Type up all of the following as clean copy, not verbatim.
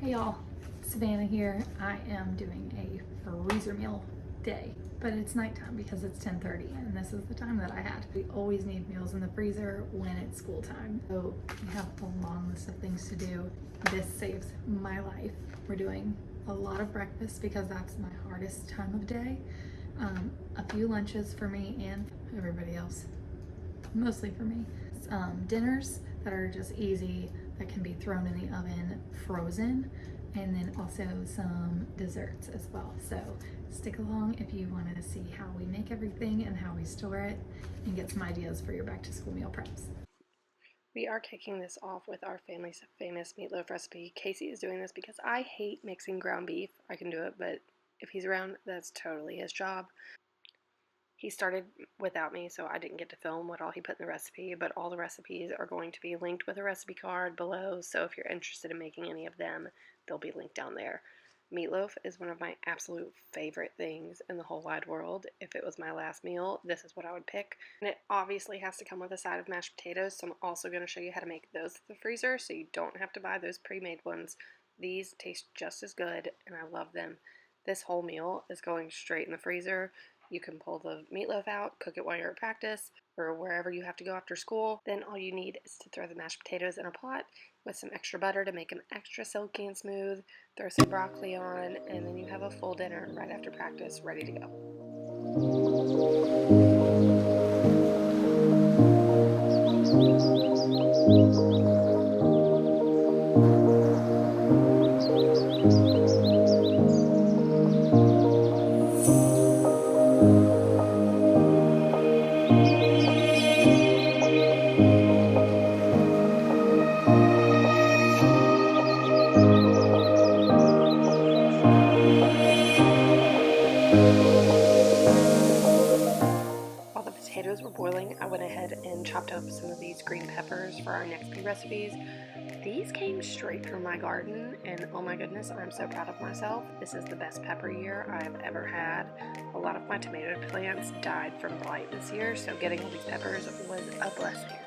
Hey y'all, Savannah here. I am doing a freezer meal day, but it's nighttime because it's 10:30 and this is the time that I had. We always need meals in the freezer when it's school time. So we have a long list of things to do. This saves my life. We're doing a lot of breakfast because that's my hardest time of day. A few lunches for me and everybody else, mostly for me. Dinners that are just easy, that can be thrown in the oven frozen, and then also some desserts as well. So stick along if you want to see how we make everything and how we store it and get some ideas for your back to school meal preps. We are kicking this off with our family's famous meatloaf recipe. Casey is doing this because I hate mixing ground beef. I can do it, but if he's around, that's totally his job. He started without me, so I didn't get to film what all he put in the recipe, but all the recipes are going to be linked with a recipe card below, so if you're interested in making any of them, they'll be linked down there. Meatloaf is one of my absolute favorite things in the whole wide world. If it was my last meal, this is what I would pick. And it obviously has to come with a side of mashed potatoes, so I'm also going to show you how to make those in the freezer so you don't have to buy those pre-made ones. These taste just as good, and I love them. This whole meal is going straight in the freezer. You can pull the meatloaf out, cook it while you're at practice, or wherever you have to go after school. Then all you need is to throw the mashed potatoes in a pot with some extra butter to make them extra silky and smooth, throw some broccoli on, and then you have a full dinner right after practice, ready to go. While the potatoes were boiling, I went ahead and chopped up some of these green peppers for our next few recipes. These came straight from my garden, and oh my goodness, I'm so proud of myself. This is the best pepper year I have ever had. A lot of my tomato plants died from blight this year, so getting all these peppers was a blessing.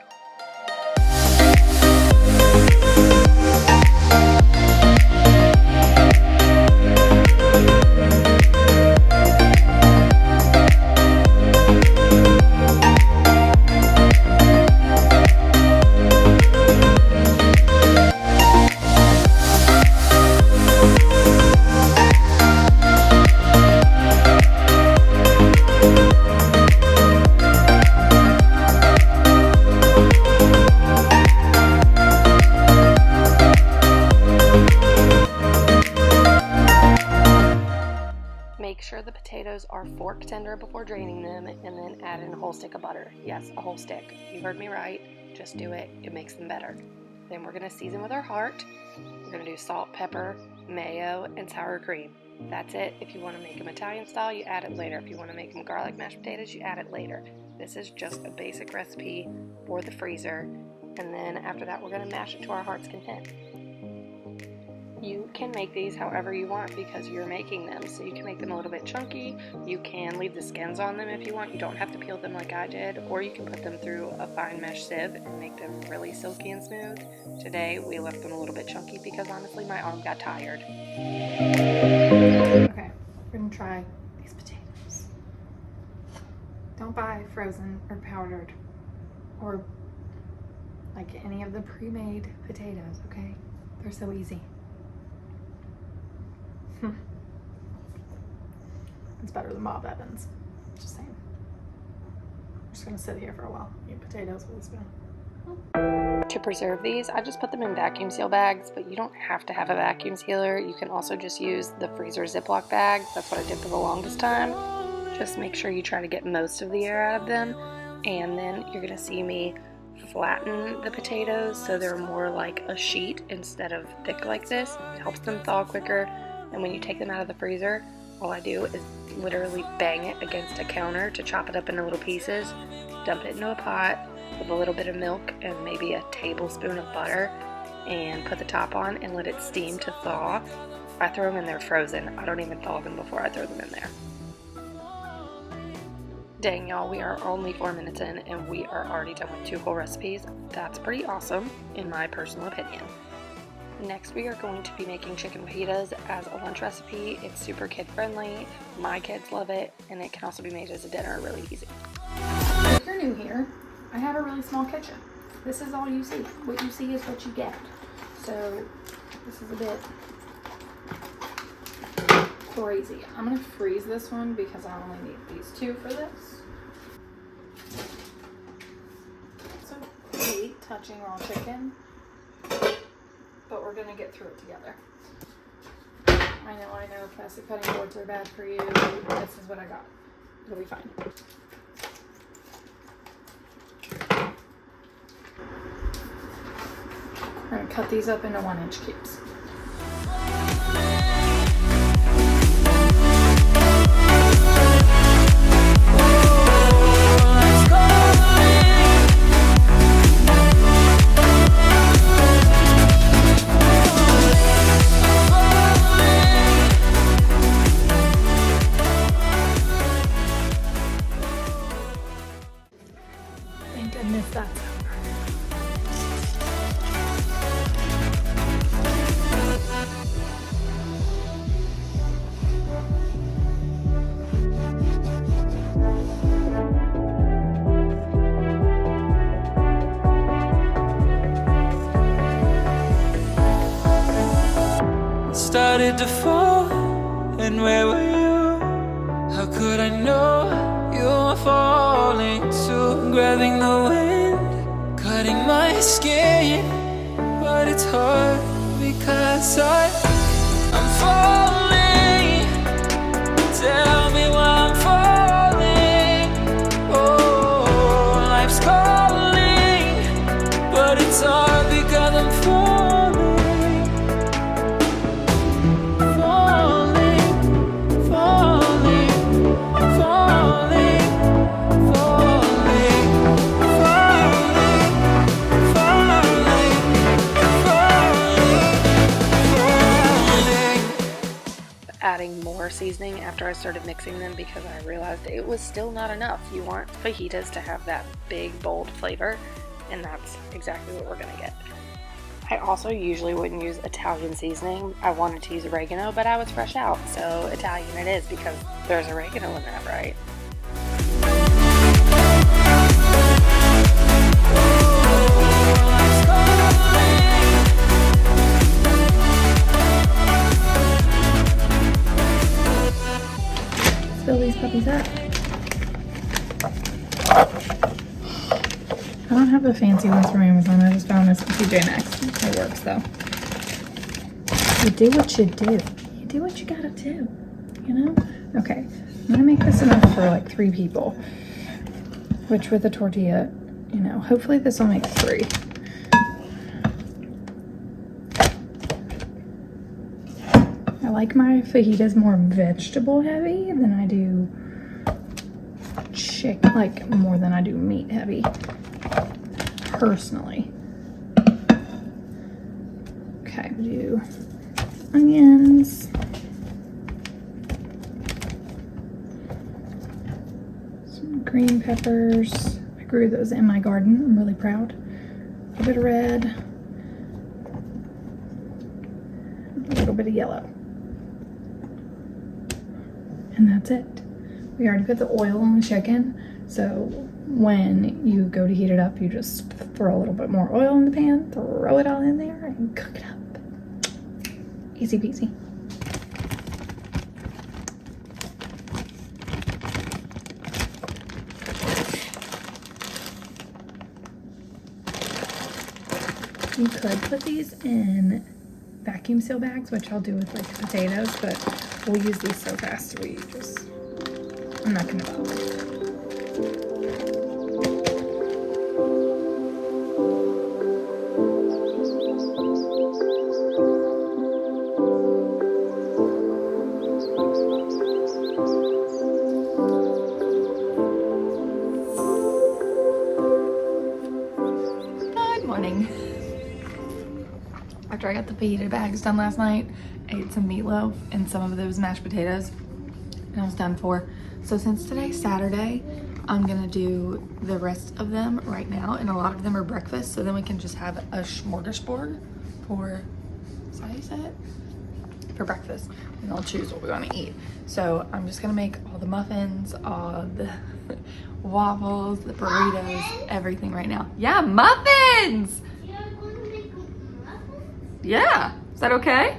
Make sure the potatoes are fork tender before draining them, and then add in a whole stick of butter. Yes, a whole stick. You heard me right. Just do it. It makes them better. Then we're going to season with our heart. We're going to do salt, pepper, mayo, and sour cream. That's it. If you want to make them Italian style, you add it later. If you want to make them garlic mashed potatoes, you add it later. This is just a basic recipe for the freezer. And then after that, we're going to mash it to our heart's content. You can make these however you want because you're making them. So you can make them a little bit chunky. You can leave the skins on them if you want. You don't have to peel them like I did. Or you can put them through a fine mesh sieve and make them really silky and smooth. Today we left them a little bit chunky because honestly my arm got tired. Okay, we're gonna try these potatoes. Don't buy frozen or powdered or like any of the pre-made potatoes, okay? They're so easy. It's better than Bob Evans. Just saying. I'm just gonna sit here for a while, eat potatoes with a spoon. To preserve these, I just put them in vacuum seal bags, but you don't have to have a vacuum sealer. You can also just use the freezer Ziploc bags. That's what I did for the longest time. Just make sure you try to get most of the air out of them, and then you're gonna see me flatten the potatoes so they're more like a sheet instead of thick like this. It helps them thaw quicker, and when you take them out of the freezer, all I do is literally bang it against a counter to chop it up into little pieces, dump it into a pot with a little bit of milk and maybe a tablespoon of butter, and put the top on and let it steam to thaw. I throw them in there frozen. I don't even thaw them before I throw them in there. Dang y'all, we are only 4 minutes in and we are already done with 2 whole recipes. That's pretty awesome in my personal opinion. Next we are going to be making chicken fajitas as a lunch recipe. It's super kid friendly, my kids love it, and it can also be made as a dinner really easy. If you're new here, I have a really small kitchen. This is all you see. What you see is what you get. So this is a bit crazy. I'm gonna freeze this one because I only need these two for this. So hate touching raw chicken, but we're gonna get through it together. I know, plastic cutting boards are bad for you. This is what I got. It'll be fine. We're gonna cut these up into 1-inch cubes. Thank goodness that's over. Started to fall, and where were you? How could I know you were falling too? Grabbing the wind, cutting my skin, but it's hard because I'm falling. Tell me why I'm falling. Oh, life's calling, but it's hard because I'm falling. Adding more seasoning after I started mixing them because I realized it was still not enough. You want fajitas to have that big, bold flavor, and that's exactly what we're gonna get. I also usually wouldn't use Italian seasoning. I wanted to use oregano, but I was fresh out, so Italian it is because there's oregano in that, right? Fill these puppies up. I don't have the fancy ones from Amazon. I just found this at TJ Maxx. It works though. You do what you do. You do what you gotta do. You know? Okay. I'm gonna make this enough for like 3 people. Which with a tortilla, you know, hopefully this will make 3. I like my fajitas more vegetable heavy than I do chicken, like more than I do meat heavy, personally. Okay, do onions, some green peppers. I grew those in my garden. I'm really proud. A little bit of red, a little bit of yellow. And that's it. We already put the oil on the chicken, so when you go to heat it up, you just throw a little bit more oil in the pan, throw it all in there, and cook it up. Easy peasy. You could put these in vacuum seal bags, which I'll do with like potatoes, but we'll use these so fast I'm not gonna bother. Good morning. After I got the fajita bags done last night, I ate some meatloaf and some of those mashed potatoes, and I was done for. So since today's Saturday, I'm gonna do the rest of them right now, and a lot of them are breakfast, so then we can just have a smorgasbord for how you say it? For breakfast, and I'll choose what we want to eat. So I'm just gonna make all the muffins, all the waffles, the burritos, everything right now. Yeah, muffins! You're going to make muffins? Yeah, is that okay?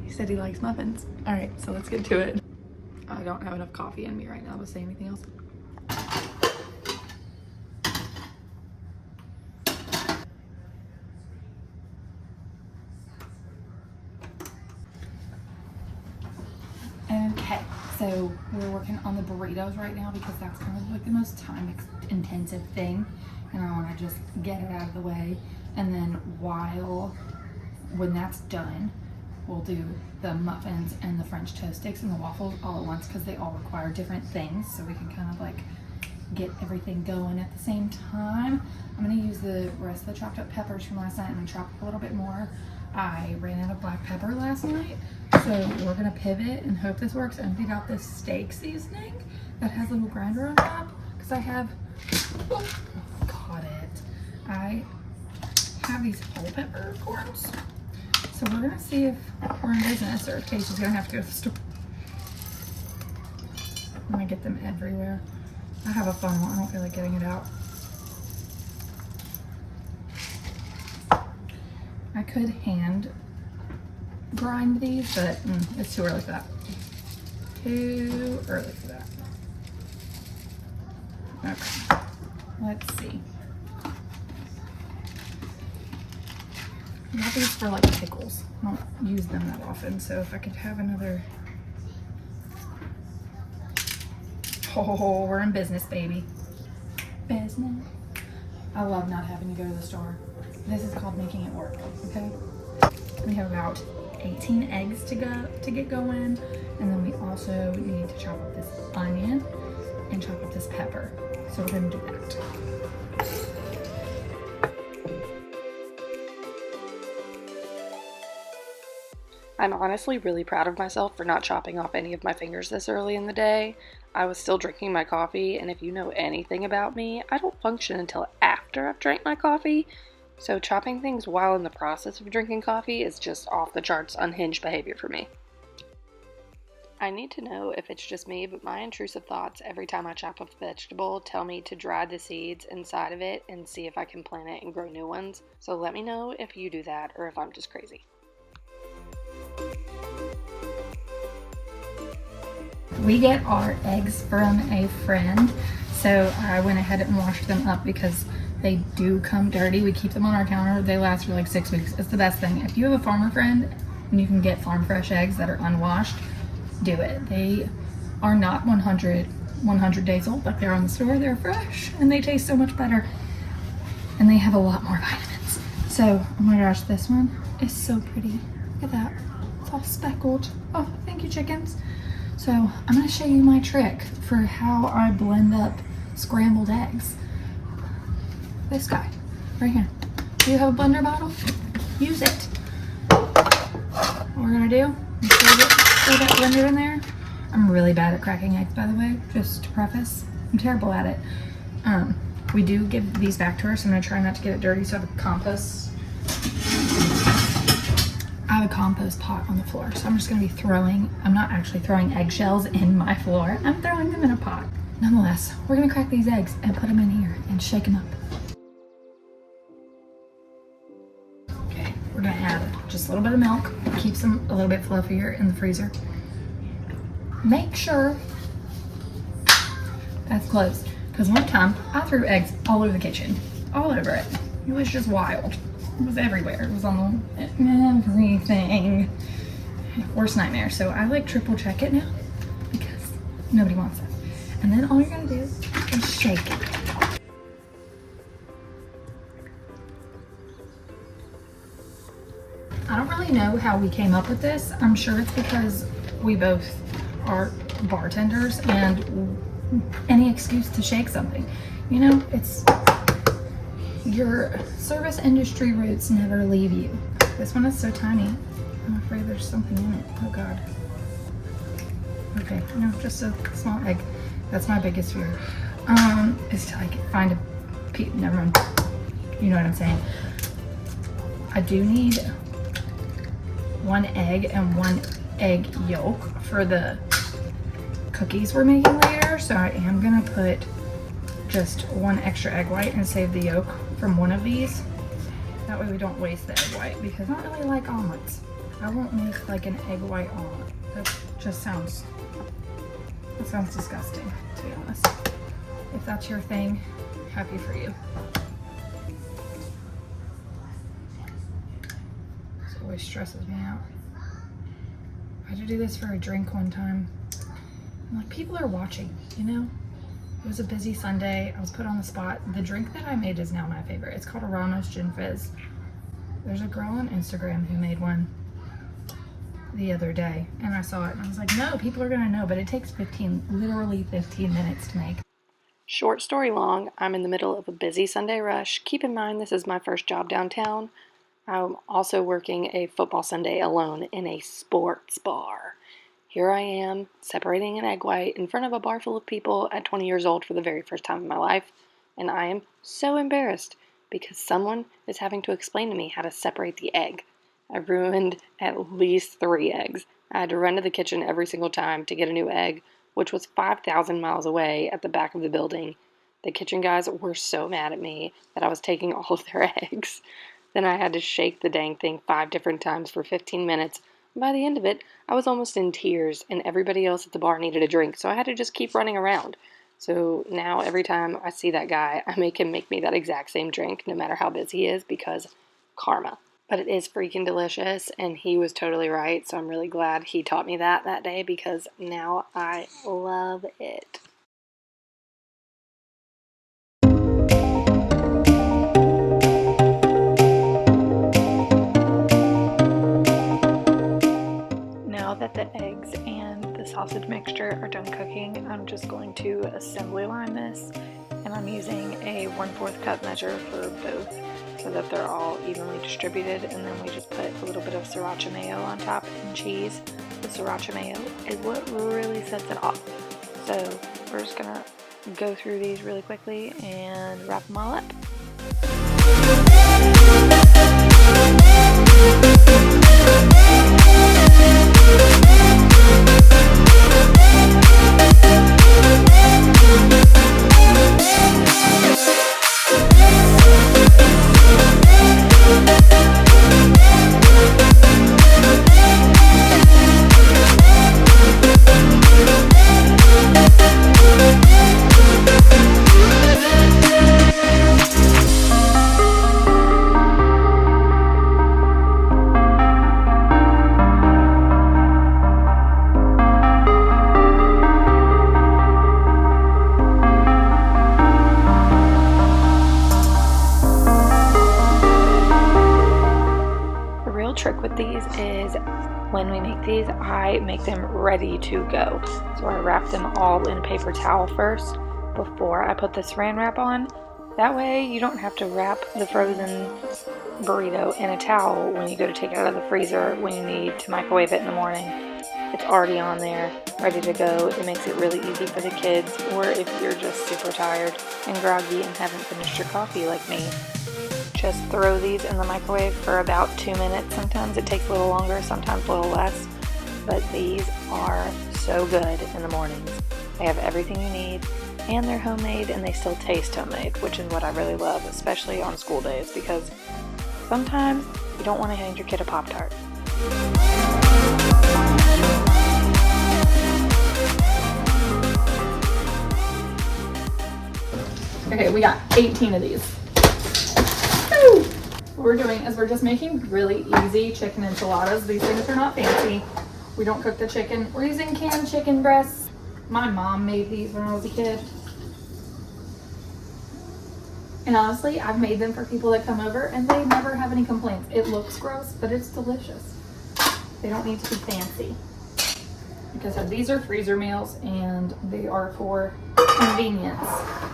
He said he likes muffins. All right, so let's get to it. I don't have enough coffee in me right now to say anything else. Okay, so we're working on the burritos right now because that's kind of like the most time intensive thing, and I want to just get it out of the way. And then when that's done, we'll do the muffins and the French toast sticks and the waffles all at once because they all require different things, so we can kind of like get everything going at the same time. I'm going to use the rest of the chopped up peppers from last night and chop up a little bit more. I ran out of black pepper last night, so we're going to pivot and hope this works. I emptied out this steak seasoning that has a little grinder on top because I have, I have these whole pepper corns. So we're gonna see if we're in business or if Casey's gonna have to go to the store. I'm gonna get them everywhere. I have a fun one, I don't feel like getting it out. I could hand grind these, but it's too early for that. Too early for that. Okay, let's see. I got these for like pickles. I don't use them that often, so if I could have another. Oh, we're in business, baby. Business. I love not having to go to the store. This is called making it work, okay? We have about 18 eggs to get going, and then we also need to chop up this onion and chop up this pepper. So we're gonna do that. I'm honestly really proud of myself for not chopping off any of my fingers this early in the day. I was still drinking my coffee, and if you know anything about me, I don't function until after I've drank my coffee. So chopping things while in the process of drinking coffee is just off the charts unhinged behavior for me. I need to know if it's just me, but my intrusive thoughts every time I chop up a vegetable tell me to dry the seeds inside of it and see if I can plant it and grow new ones. So let me know if you do that or if I'm just crazy. We get our eggs from a friend, so I went ahead and washed them up because they do come dirty. We keep them on our counter. They last for like 6 weeks. It's the best thing. If you have a farmer friend and you can get farm fresh eggs that are unwashed, do it. They are not 100 days old like they're on the store. They're fresh and they taste so much better, and they have a lot more vitamins. So, oh my gosh, this one is so pretty. Look at that. It's all speckled. Oh, thank you, chickens. So I'm going to show you my trick for how I blend up scrambled eggs. This guy, right here. Do you have a blender bottle? Use it. What we're going to do is throw that blender in there. I'm really bad at cracking eggs, by the way, just to preface. I'm terrible at it. We do give these back to her, so I'm going to try not to get it dirty. So I have a compost. I have a compost pot on the floor, so I'm just going to be I'm not actually throwing eggshells in my floor, I'm throwing them in a pot. Nonetheless, we're going to crack these eggs and put them in here and shake them up. Okay, we're going to add just a little bit of milk, keeps them a little bit fluffier in the freezer. Make sure that's closed, because one time I threw eggs all over the kitchen, all over it. It was just wild. It was everywhere. It was on everything. Worst nightmare. So I like triple check it now because nobody wants that. And then all you're gonna do is shake it. I don't really know how we came up with this. I'm sure it's because we both are bartenders and any excuse to shake something. You know, it's your service industry roots never leave you. This one is so tiny. I'm afraid there's something in it. Oh God. Okay, no, just a small egg. That's my biggest fear. Is to like find a never mind. You know what I'm saying? I do need 1 egg and 1 egg yolk for the cookies we're making later. So I am gonna put just 1 extra egg white and save the yolk from one of these. That way we don't waste the egg white, because I don't really like omelets. I won't make like an egg white omelet. That just sounds disgusting, to be honest. If that's your thing, happy for you. This always stresses me out. I had to do this for a drink one time. I'm like, people are watching, you know? It was a busy Sunday. I was put on the spot. The drink that I made is now my favorite. It's called a Ramos Gin Fizz. There's a girl on Instagram who made one the other day, and I saw it and I was like, no, people are gonna know, but it takes literally 15 minutes to make. Short story long, I'm in the middle of a busy Sunday rush. Keep in mind, this is my first job downtown. I'm also working a football Sunday alone in a sports bar. Here I am, separating an egg white in front of a bar full of people at 20 years old for the very first time in my life, and I am so embarrassed because someone is having to explain to me how to separate the egg. I ruined at least 3 eggs. I had to run to the kitchen every single time to get a new egg, which was 5,000 miles away at the back of the building. The kitchen guys were so mad at me that I was taking all of their eggs. Then I had to shake the dang thing 5 different times for 15 minutes. By the end of it, I was almost in tears, and everybody else at the bar needed a drink, so I had to just keep running around. So now every time I see that guy, I make him make me that exact same drink, no matter how busy he is, because karma. But it is freaking delicious, and he was totally right, so I'm really glad he taught me that day, because now I love it. Now that the eggs and the sausage mixture are done cooking, I'm just going to assembly line this, and I'm using a 1/4 cup measure for both so that they're all evenly distributed, and then we just put a little bit of sriracha mayo on top and cheese. The sriracha mayo is what really sets it off. So we're just gonna go through these really quickly and wrap them all up. Trick with these is when we make these, I make them ready to go. So I wrap them all in a paper towel first before I put the saran wrap on. That way you don't have to wrap the frozen burrito in a towel when you go to take it out of the freezer when you need to microwave it in the morning. It's already on there, ready to go. It makes it really easy for the kids, or if you're just super tired and groggy and haven't finished your coffee like me. Just throw these in the microwave for about 2 minutes. Sometimes it takes a little longer, sometimes a little less, but these are so good in the mornings. They have everything you need, and they're homemade, and they still taste homemade, which is what I really love, especially on school days, because sometimes you don't want to hand your kid a Pop-Tart. Okay, we got 18 of these. What we're doing is we're just making really easy chicken enchiladas. These things are not fancy. We don't cook the chicken. We're using canned chicken breasts. My mom made these when I was a kid. And honestly, I've made them for people that come over and they never have any complaints. It looks gross, but it's delicious. They don't need to be fancy. Like I said, these are freezer meals and they are for convenience.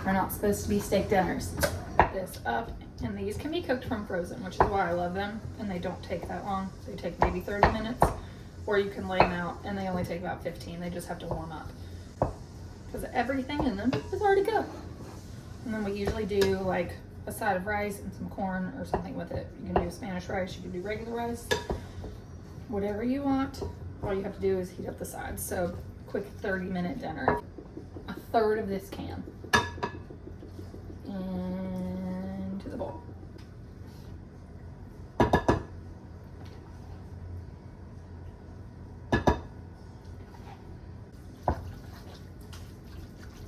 They're not supposed to be steak dinners. Put this up. And these can be cooked from frozen, which is why I love them. And they don't take that long. They take maybe 30 minutes. Or you can lay them out and they only take about 15. They just have to warm up. Because everything in them is already good. And then we usually do like a side of rice and some corn or something with it. You can do Spanish rice, you can do regular rice, whatever you want. All you have to do is heat up the sides. So quick 30-minute dinner. A third of this can into the bowl.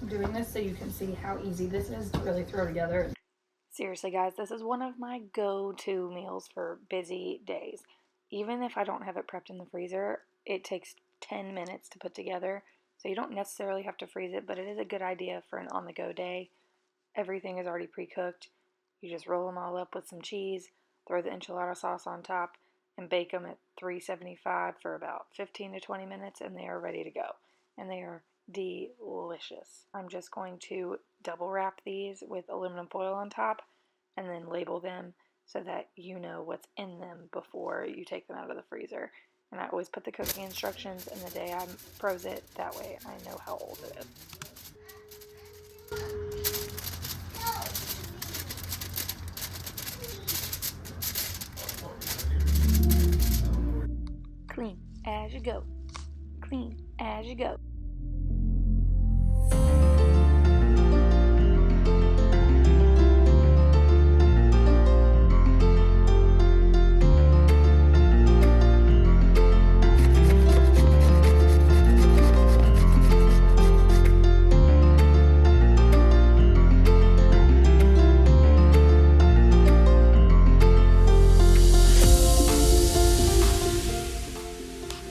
I'm doing this so you can see how easy this is to really throw together. Seriously, guys, this is one of my go-to meals for busy days. Even if I don't have it prepped in the freezer, it takes 10 minutes to put together. So you don't necessarily have to freeze it, but it is a good idea for an on-the-go day. Everything is already pre-cooked. You just roll them all up with some cheese, throw the enchilada sauce on top, and bake them at 375 for about 15 to 20 minutes, and they are ready to go. And they are delicious. I'm just going to double wrap these with aluminum foil on top and then label them so that you know what's in them before you take them out of the freezer. And I always put the cooking instructions in the day I froze it, that way I know how old it is. Clean as you go. Clean as you go.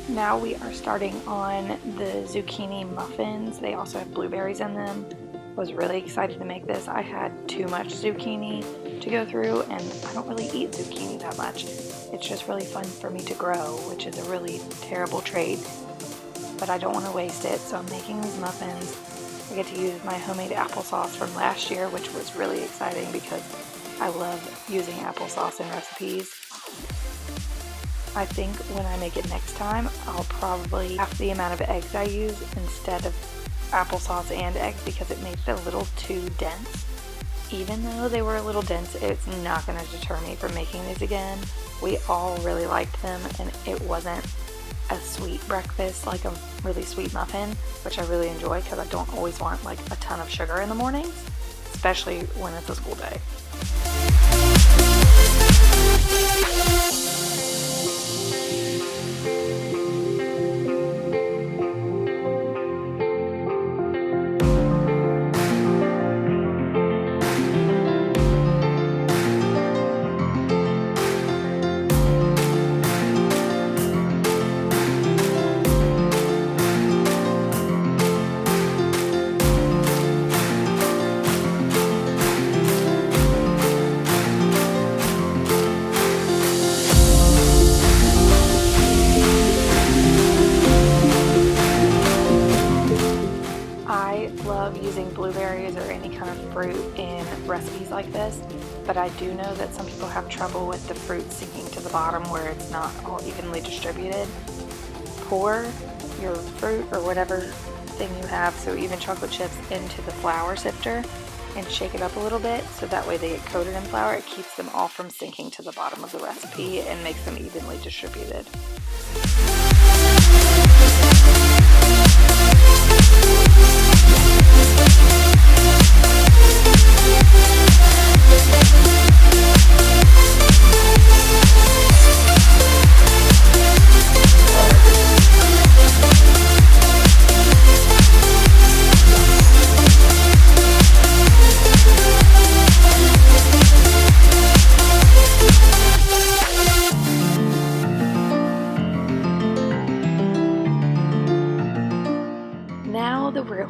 Now we are starting on the zucchini muffins. They also have blueberries in them. I was really excited to make this. I had too much zucchini to go through, and I don't really eat zucchini that much. It's just really fun for me to grow, which is a really terrible trait, but I don't want to waste it, so I'm making these muffins. I get to use my homemade applesauce from last year, which was really exciting because I love using applesauce in recipes. I think when I make it next time, I'll probably half the amount of eggs I use instead of applesauce and eggs because it makes it a little too dense. Even though they were a little dense, it's not going to deter me from making these again. We all really liked them, and it wasn't a sweet breakfast, like a really sweet muffin, which I really enjoy because I don't always want like a ton of sugar in the mornings, especially when it's a school day. Blueberries or any kind of fruit in recipes like this, but I do know that some people have trouble with the fruit sinking to the bottom where it's not all evenly distributed. Pour your fruit or whatever thing you have, so even chocolate chips, into the flour sifter and shake it up a little bit so that way they get coated in flour. It keeps them all from sinking to the bottom of the recipe and makes them evenly distributed.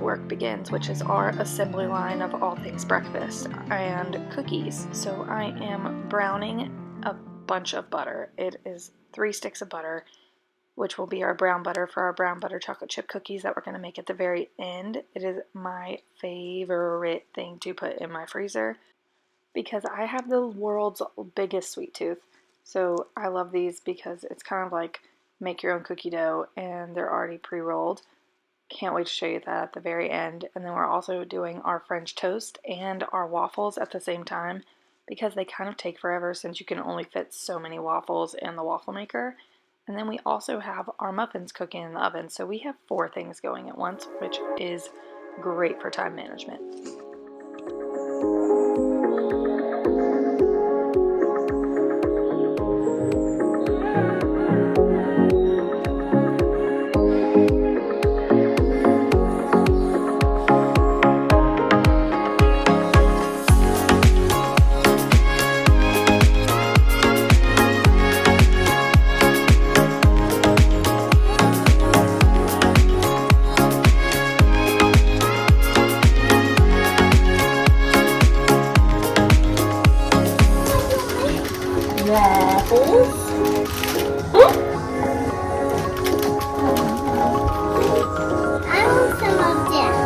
Work begins, which is our assembly line of all things breakfast and cookies. So I am browning a bunch of butter. It is 3 sticks of butter, which will be our brown butter for our brown butter chocolate chip cookies that we're going to make at the very end. It is my favorite thing to put in my freezer because I have the world's biggest sweet tooth. So I love these because it's kind of like make your own cookie dough and they're already pre-rolled. Can't wait to show you that at the very end. And then we're also doing our French toast and our waffles at the same time. because they kind of take forever since you can only fit so many waffles in the waffle maker. And then we also have our muffins cooking in the oven, so we have 4 things going at once, which is great for time management. I want some of this.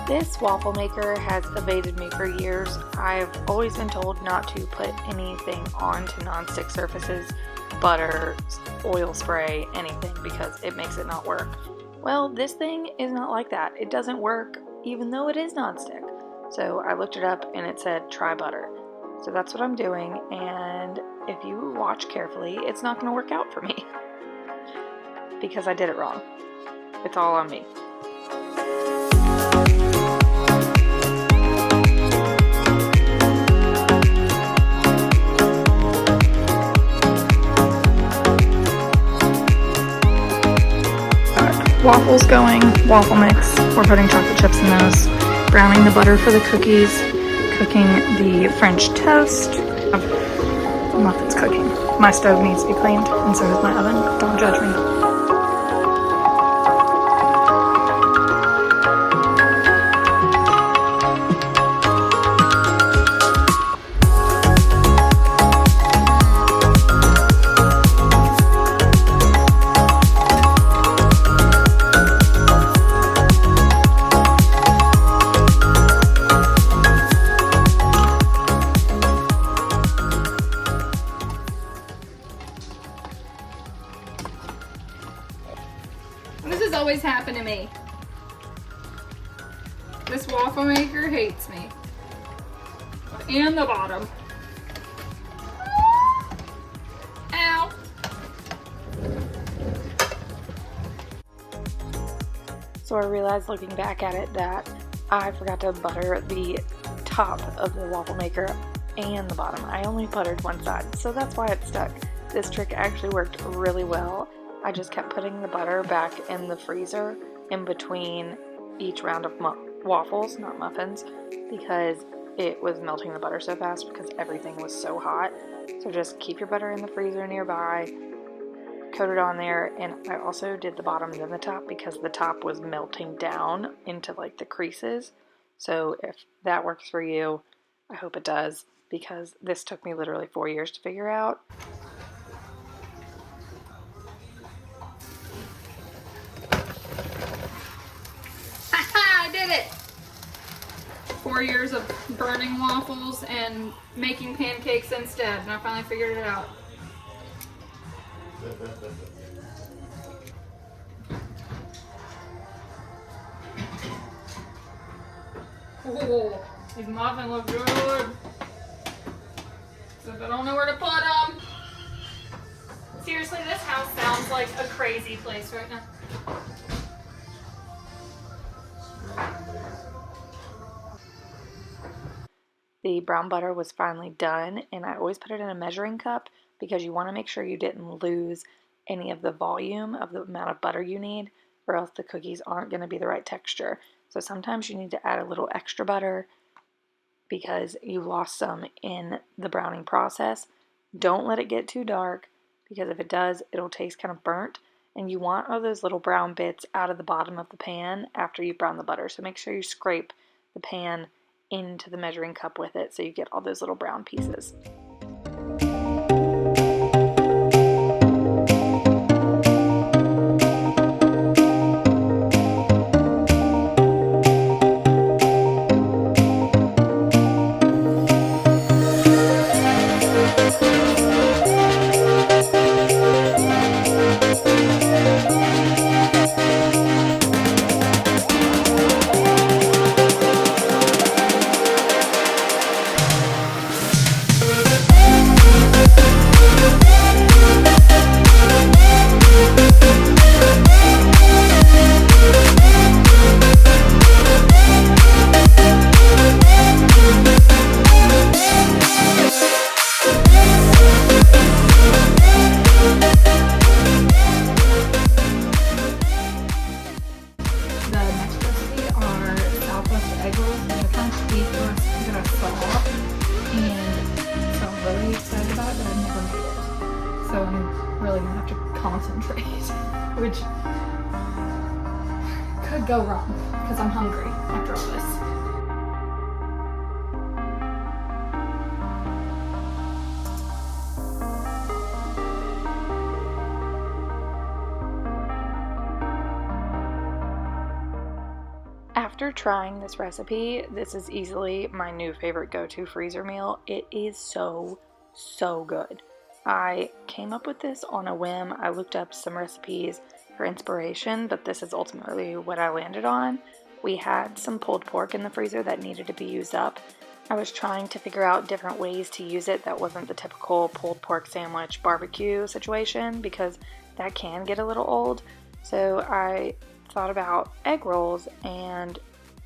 This waffle maker has evaded me for years. I've always been told not to put anything onto non-stick surfaces, butter, oil spray, anything, because it makes it not work. Well, this thing is not like that. It doesn't work even though it is non-stick. So I looked it up and it said try butter. So that's what I'm doing, and if you watch carefully, it's not going to work out for me because I did it wrong. It's all on me. Waffles going, waffle mix. We're putting chocolate chips in those. Browning the butter for the cookies. Cooking the French toast. Muffins cooking. My stove needs to be cleaned, and so does my oven. Don't judge me. This has always happened to me. This waffle maker hates me. And the bottom. Ow. So I realized looking back at it that I forgot to butter the top of the waffle maker and the bottom. I only buttered one side, so that's why it stuck. This trick actually worked really well. I just kept putting the butter back in the freezer in between each round of waffles, not muffins, because it was melting the butter so fast because everything was so hot. So just keep your butter in the freezer nearby, coat it on there, and I also did the bottom then the top because the top was melting down into like the creases. So if that works for you, I hope it does, because this took me literally 4 years to figure out. I did it! 4 years of burning waffles and making pancakes instead, and I finally figured it out. Oh, these muffins look good. Except I don't know where to put them. Seriously, this house sounds like a crazy place right now. The brown butter was finally done, and I always put it in a measuring cup because you want to make sure you didn't lose any of the volume of the amount of butter you need, or else the cookies aren't going to be the right texture. So sometimes you need to add a little extra butter because you lost some in the browning process. Don't let it get too dark, because if it does, it'll taste kind of burnt, and you want all those little brown bits out of the bottom of the pan after you brown the butter. So make sure you scrape the pan into the measuring cup with it so you get all those little brown pieces. So I'm really gonna have to concentrate, which could go wrong because I'm hungry after all this. After trying this recipe, this is easily my new favorite go-to freezer meal. It is so good. I came up with this on a whim. I looked up some recipes for inspiration, but this is ultimately what I landed on. We had some pulled pork in the freezer that needed to be used up. I was trying to figure out different ways to use it that wasn't the typical pulled pork sandwich barbecue situation, because that can get a little old. So I thought about egg rolls, and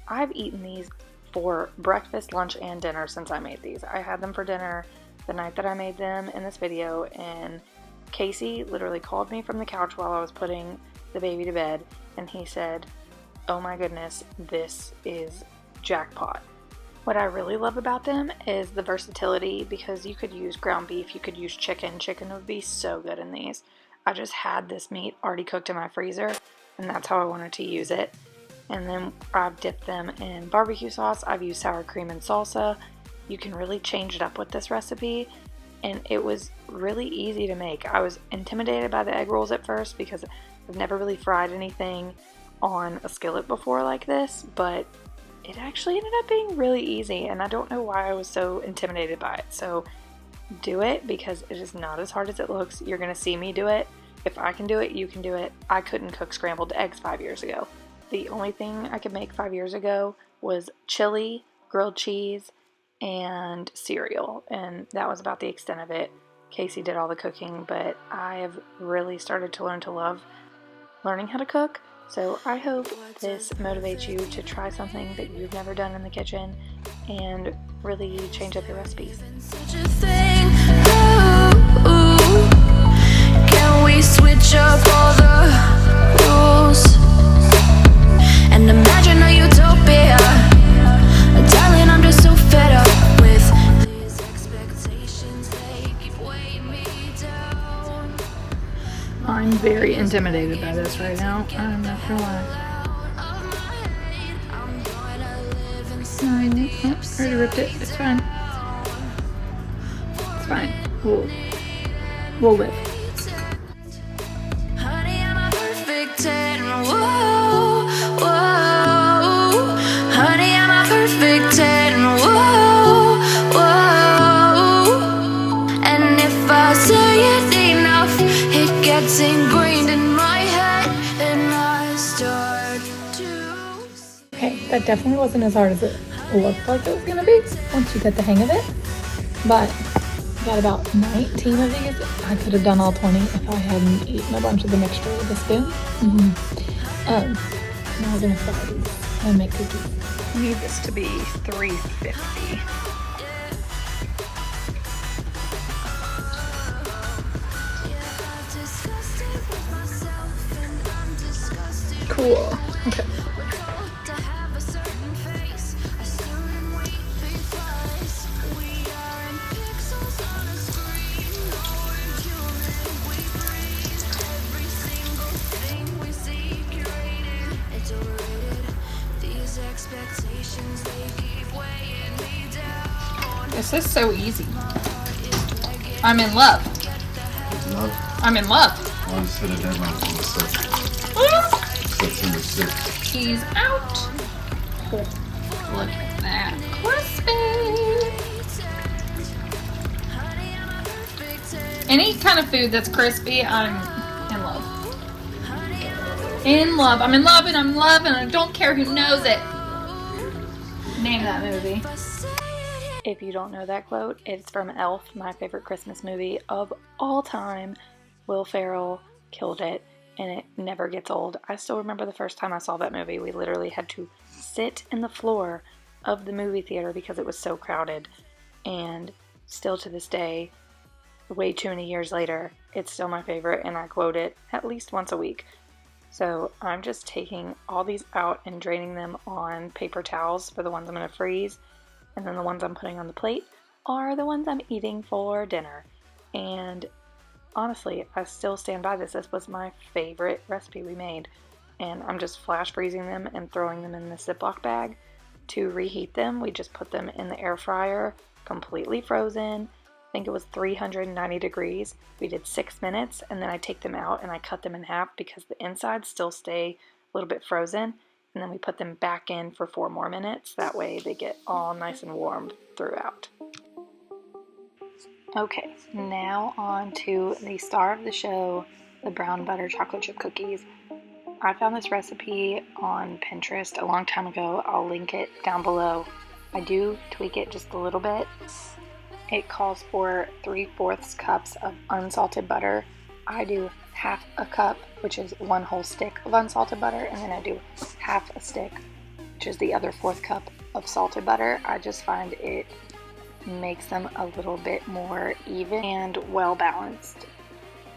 I've eaten these for breakfast, lunch, and dinner since I made these. I had them for dinner the night that I made them in this video, and Casey literally called me from the couch while I was putting the baby to bed, and he said, "Oh my goodness, this is jackpot." What I really love about them is the versatility, because you could use ground beef, you could use chicken. Chicken would be so good in these. I just had this meat already cooked in my freezer, and that's how I wanted to use it. And then I've dipped them in barbecue sauce. I've used sour cream and salsa. You can really change it up with this recipe, and it was really easy to make. I was intimidated by the egg rolls at first because I've never really fried anything on a skillet before like this, but it actually ended up being really easy, and I don't know why I was so intimidated by it. So do it, because it is not as hard as it looks. You're gonna see me do it. If I can do it, you can do it. I couldn't cook scrambled eggs 5 years ago. The only thing I could make 5 years ago was chili, grilled cheese, and cereal, and that was about the extent of it. Casey did all the cooking, but I have really started to learn to love learning how to cook. So I hope this motivates you to try something that you've never done in the kitchen and really change up your recipes. Can we switch up all the rules and imagine a utopia? Darling, I'm just so fed up with these expectations. They keep weighing me down. I'm very intimidated by this right now. I'm not gonna lie. I already ripped it. It's fine. It's fine. We'll live. Honey, I'm a perfect 10. Whoa, whoa. Honey, I'm a perfect 10. Whoa, whoa. And if I say it enough, it gets ingrained in my head, and I start to. Okay, that definitely wasn't as hard as it looked like it was gonna be once you get the hang of it. But got about 19 of these. I could have done all 20 if I hadn't eaten a bunch of the mixture with a spoon. Now we're gonna fry these and make cookies. I need this to be 350. Cool. Okay. Expectations, they keep weighing This is so easy. I'm in love. Love. I'm in love. I want to set a deadline for myself. September 6th. He's out. Oh, look at that. Crispy. Any kind of food that's crispy, I'm in love. In love. I'm in love and I'm in love and I don't care who knows it. Name that movie. If you don't know that quote, it's from Elf, my favorite Christmas movie of all time. Will Ferrell killed it, and it never gets old. I still remember the first time I saw that movie. We literally had to sit in the floor of the movie theater because it was so crowded. And still to this day, way too many years later, it's still my favorite, and I quote it at least once a week. So I'm just taking all these out and draining them on paper towels for the ones I'm going to freeze. And then the ones I'm putting on the plate are the ones I'm eating for dinner. And honestly, I still stand by this. This was my favorite recipe we made. And I'm just flash freezing them and throwing them in the Ziploc bag to reheat them. We just put them in the air fryer, completely frozen. I think it was 390 degrees. We did 6 minutes, and then I take them out and I cut them in half because the insides still stay a little bit frozen. And then we put them back in for 4 more minutes. That way they get all nice and warmed throughout. Okay, now on to the star of the show, the brown butter chocolate chip cookies. I found this recipe on Pinterest a long time ago. I'll link it down below. I do tweak it just a little bit. It calls for 3/4 cups of unsalted butter. I do half a cup, which is 1 whole stick of unsalted butter, and then I do half a stick, which is the other 1/4 cup of salted butter. I just find it makes them a little bit more even and well balanced.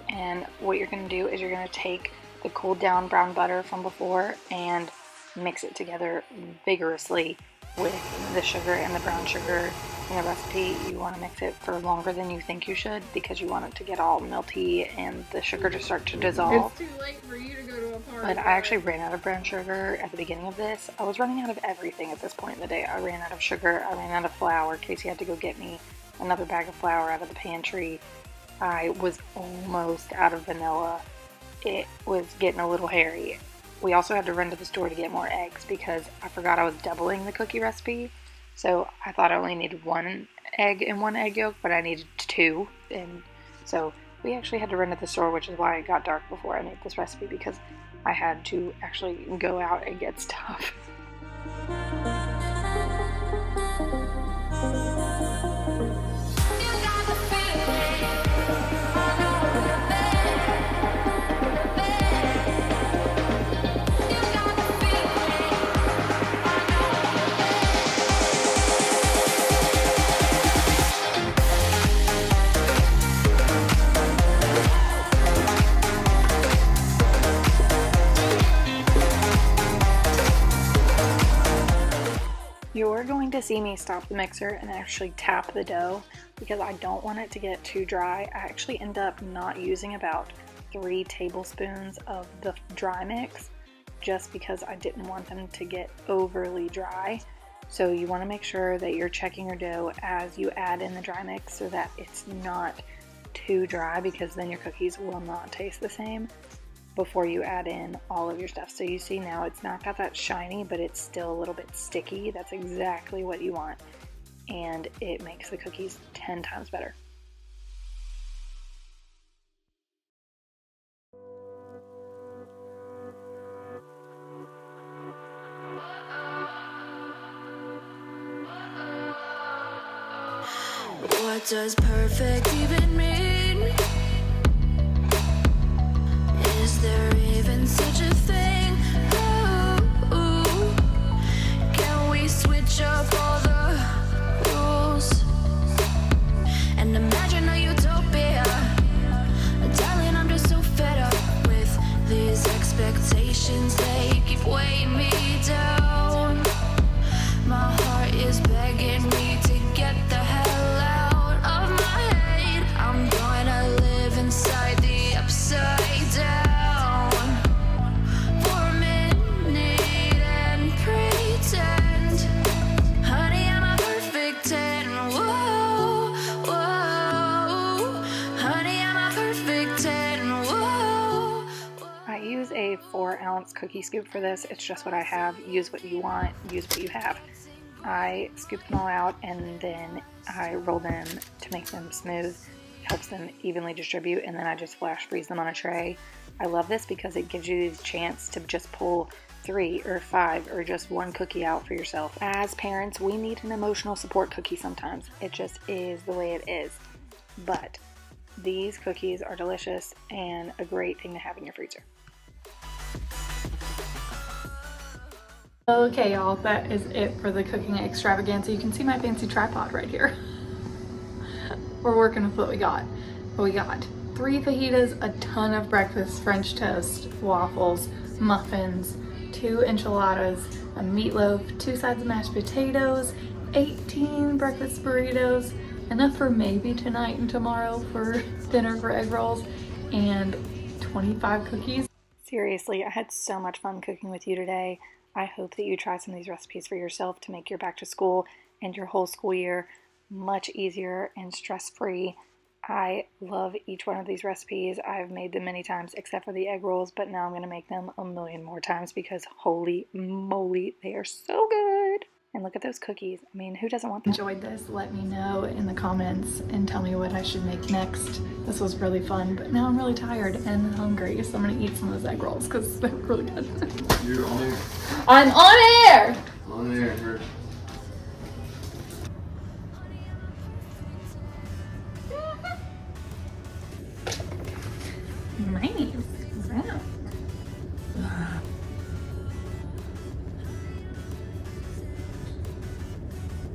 And what you're going to do is you're going to take the cooled down brown butter from before and mix it together vigorously with the sugar and the brown sugar. In the recipe, you want to mix it for longer than you think you should because you want it to get all melty and the sugar to start to dissolve. It's too late for you to go to a party. But I actually ran out of brown sugar at the beginning of this. I was running out of everything at this point in the day. I ran out of sugar, I ran out of flour. Casey had to go get me another bag of flour out of the pantry. I was almost out of vanilla. It was getting a little hairy. We also had to run to the store to get more eggs because I forgot I was doubling the cookie recipe. So I thought I only needed 1 egg and 1 egg yolk, but I needed 2. And so we actually had to run to the store, which is why it got dark before I made this recipe, because I had to actually go out and get stuff. You're going to see me stop the mixer and actually tap the dough because I don't want it to get too dry. I actually end up not using about 3 tablespoons of the dry mix just because I didn't want them to get overly dry. So you want to make sure that you're checking your dough as you add in the dry mix so that it's not too dry, because then your cookies will not taste the same before you add in all of your stuff. So you see now it's not got that shiny, but it's still a little bit sticky. That's exactly what you want. And it makes the cookies 10 times better. What does perfect even mean? Is there even such a thing? Ooh, can we switch up all the rules and imagine a utopia? Darling, I'm just so fed up with these expectations. They keep weighing me down. My heart is begging me to get the hell out of my head. I'm gonna live inside the upside down. 4-ounce cookie scoop for this. It's just what I have. Use what you want, use what you have. I scoop them all out and then I roll them to make them smooth. Helps them evenly distribute, and then I just flash freeze them on a tray. I love this because it gives you the chance to just pull 3 or 5 or just 1 cookie out for yourself. As parents, we need an emotional support cookie sometimes. It just is the way it is. But these cookies are delicious and a great thing to have in your freezer. Okay, y'all, that is it for the cooking extravaganza. You can see my fancy tripod right here. We're working with what we got. We got 3 fajitas, a ton of breakfast, French toast, waffles, muffins, 2 enchiladas, a meatloaf, 2 sides of mashed potatoes, 18 breakfast burritos, enough for maybe tonight and tomorrow for dinner for egg rolls, and 25 cookies. Seriously, I had so much fun cooking with you today. I hope that you try some of these recipes for yourself to make your back to school and your whole school year much easier and stress-free. I love each one of these recipes. I've made them many times except for the egg rolls, but now I'm going to make them a million more times because holy moly, they are so good. And look at those cookies. I mean, who doesn't want them? Enjoyed this, let me know in the comments and tell me what I should make next. This was really fun, but now I'm really tired and hungry, so I'm gonna eat some of those egg rolls because they're really good. You're on air. I'm on air! On air. My name is Brown.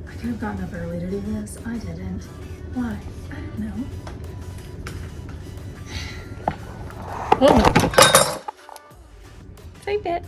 I could have gotten up early to do this. I didn't. Why? I don't know. Oh no. Save it.